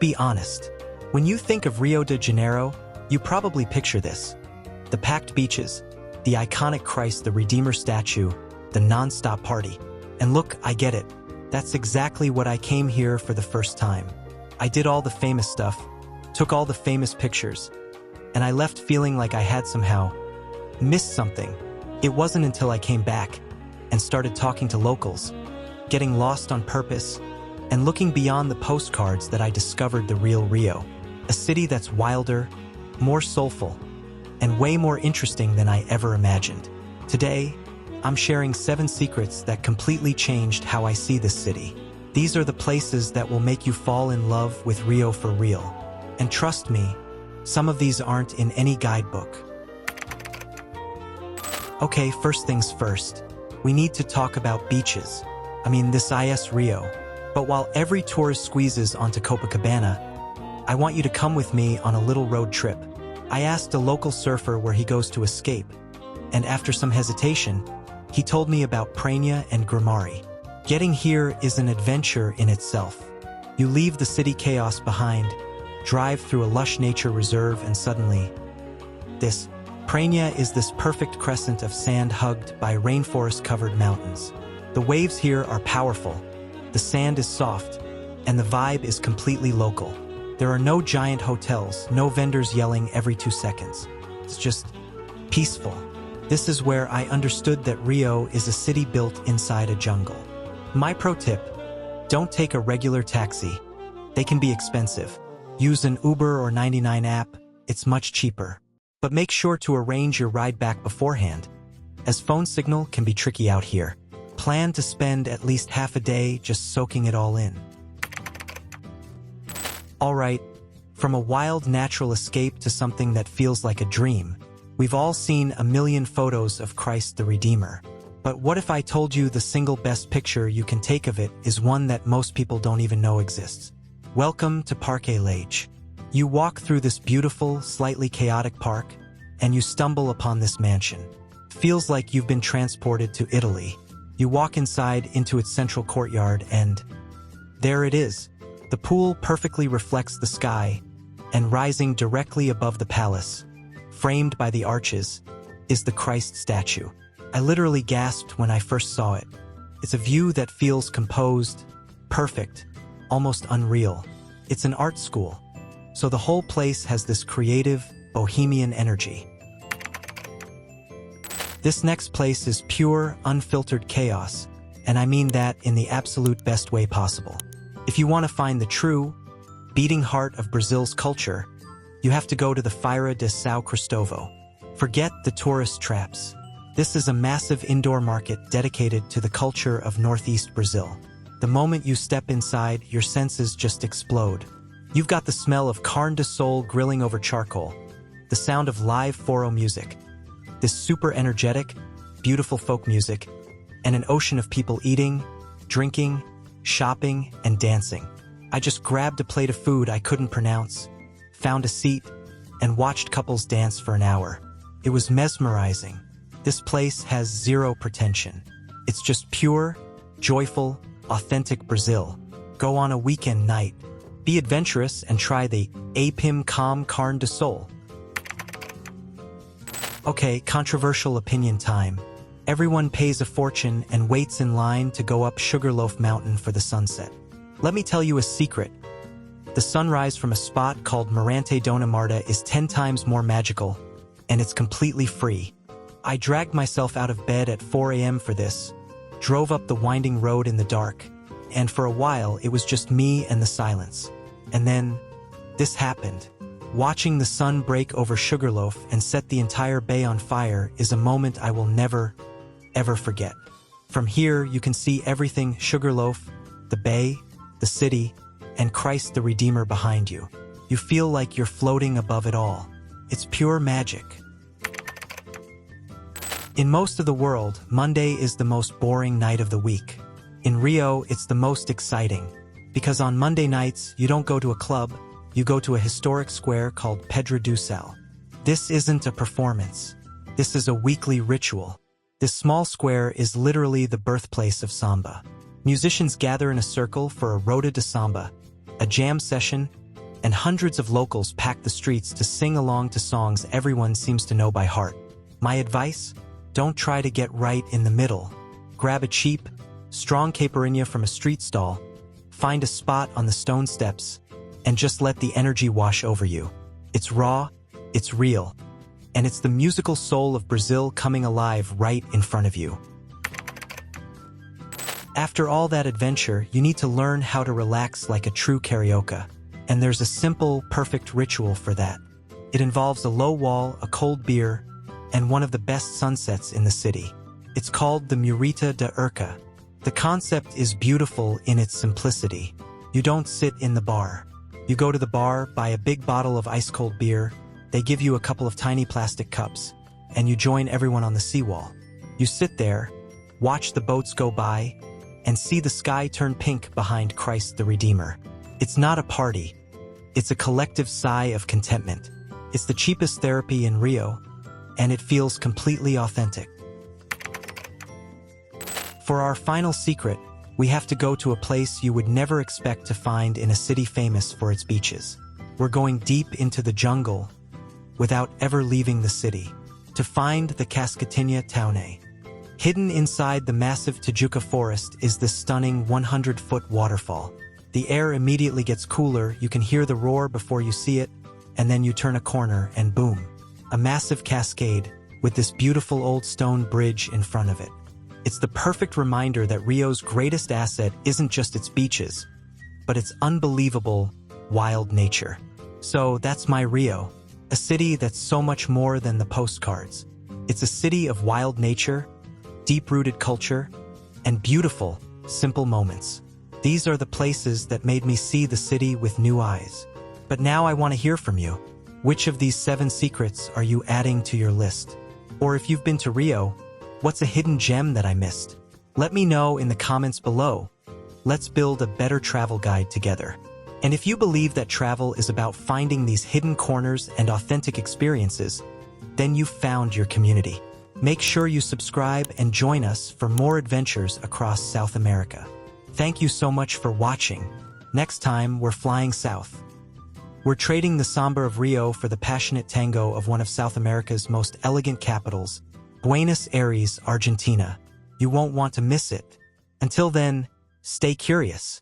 be honest. When you think of Rio de Janeiro, you probably picture this. The packed beaches, the iconic Christ the Redeemer statue, the non-stop party. And look, I get it. That's exactly what I came here for the first time. I did all the famous stuff, took all the famous pictures, and I left feeling like I had somehow missed something. It wasn't until I came back and started talking to locals, getting lost on purpose, and looking beyond the postcards that I discovered the real Rio, a city that's wilder, more soulful, and way more interesting than I ever imagined. Today, I'm sharing 7 secrets that completely changed how I see this city. These are the places that will make you fall in love with Rio for real. And trust me, some of these aren't in any guidebook. Okay, first things first. We need to talk about beaches. This is Rio. But while every tourist squeezes onto Copacabana, I want you to come with me on a little road trip. I asked a local surfer where he goes to escape, and after some hesitation, he told me about Praia and Gramari. Getting here is an adventure in itself. You leave the city chaos behind, drive through a lush nature reserve, and suddenly, this Praia is this perfect crescent of sand hugged by rainforest-covered mountains. The waves here are powerful, the sand is soft, and the vibe is completely local. There are no giant hotels, no vendors yelling every 2 seconds. It's just peaceful. This is where I understood that Rio is a city built inside a jungle. My pro tip, don't take a regular taxi. They can be expensive. Use an Uber or 99 app, it's much cheaper. But make sure to arrange your ride back beforehand, as phone signal can be tricky out here. Plan to spend at least half a day just soaking it all in. Alright, from a wild natural escape to something that feels like a dream, we've all seen a million photos of Christ the Redeemer. But what if I told you the single best picture you can take of it is one that most people don't even know exists? Welcome to Parque Lage. You walk through this beautiful, slightly chaotic park, and you stumble upon this mansion. Feels like you've been transported to Italy. You walk inside into its central courtyard and there it is. The pool perfectly reflects the sky, and rising directly above the palace, framed by the arches, is the Christ statue. I literally gasped when I first saw it. It's a view that feels composed, perfect, almost unreal. It's an art school, so the whole place has this creative, bohemian energy. This next place is pure, unfiltered chaos, and I mean that in the absolute best way possible. If you want to find the true, beating heart of Brazil's culture, you have to go to the Feira de São Cristóvão. Forget the tourist traps. This is a massive indoor market dedicated to the culture of Northeast Brazil. The moment you step inside, your senses just explode. You've got the smell of carne de sol grilling over charcoal, the sound of live forró music, this super energetic, beautiful folk music, and an ocean of people eating, drinking, shopping, and dancing. I just grabbed a plate of food I couldn't pronounce, found a seat, and watched couples dance for an hour. It was mesmerizing. This place has zero pretension. It's just pure, joyful, authentic Brazil. Go on a weekend night. Be adventurous and try the Apim com carne de sol. Okay, controversial opinion time. Everyone pays a fortune and waits in line to go up Sugarloaf Mountain for the sunset. Let me tell you a secret. The sunrise from a spot called Dona Marta is 10 times more magical, and it's completely free. I dragged myself out of bed at 4 a.m. for this, drove up the winding road in the dark, and for a while it was just me and the silence. And then, this happened. Watching the sun break over Sugarloaf and set the entire bay on fire is a moment I will never, ever forget. From here, you can see everything: Sugarloaf, the bay, the city, and Christ the Redeemer behind you. You feel like you're floating above it all. It's pure magic. In most of the world, Monday is the most boring night of the week. In Rio, it's the most exciting, because on Monday nights, you don't go to a club, you go to a historic square called Pedra do Sal. This isn't a performance. This is a weekly ritual. This small square is literally the birthplace of Samba. Musicians gather in a circle for a Roda de Samba, a jam session and hundreds of locals pack the streets to sing along to songs everyone seems to know by heart. My advice? Don't try to get right in the middle. Grab a cheap, strong caipirinha from a street stall, find a spot on the stone steps, and just let the energy wash over you. It's raw, it's real, and it's the musical soul of Brazil coming alive right in front of you. After all that adventure, you need to learn how to relax like a true carioca. And there's a simple, perfect ritual for that. It involves a low wall, a cold beer, and one of the best sunsets in the city. It's called the Mureta de Urca. The concept is beautiful in its simplicity. You don't sit in the bar. You go to the bar, buy a big bottle of ice-cold beer, they give you a couple of tiny plastic cups, and you join everyone on the seawall. You sit there, watch the boats go by, and see the sky turn pink behind Christ the Redeemer. It's not a party. It's a collective sigh of contentment. It's the cheapest therapy in Rio, and it feels completely authentic. For our final secret, we have to go to a place you would never expect to find in a city famous for its beaches. We're going deep into the jungle without ever leaving the city to find the Cascatinha Taune. Hidden inside the massive Tijuca forest is this stunning 100-foot waterfall. The air immediately gets cooler, you can hear the roar before you see it, and then you turn a corner and boom, a massive cascade with this beautiful old stone bridge in front of it. It's the perfect reminder that Rio's greatest asset isn't just its beaches, but its unbelievable, wild nature. So that's my Rio, a city that's so much more than the postcards. It's a city of wild nature, deep-rooted culture, and beautiful, simple moments. These are the places that made me see the city with new eyes. But now I want to hear from you. Which of these 7 secrets are you adding to your list? Or if you've been to Rio, what's a hidden gem that I missed? Let me know in the comments below. Let's build a better travel guide together. And if you believe that travel is about finding these hidden corners and authentic experiences, then you've found your community. Make sure you subscribe and join us for more adventures across South America. Thank you so much for watching. Next time, we're flying south. We're trading the samba of Rio for the passionate tango of one of South America's most elegant capitals, Buenos Aires, Argentina. You won't want to miss it. Until then, stay curious.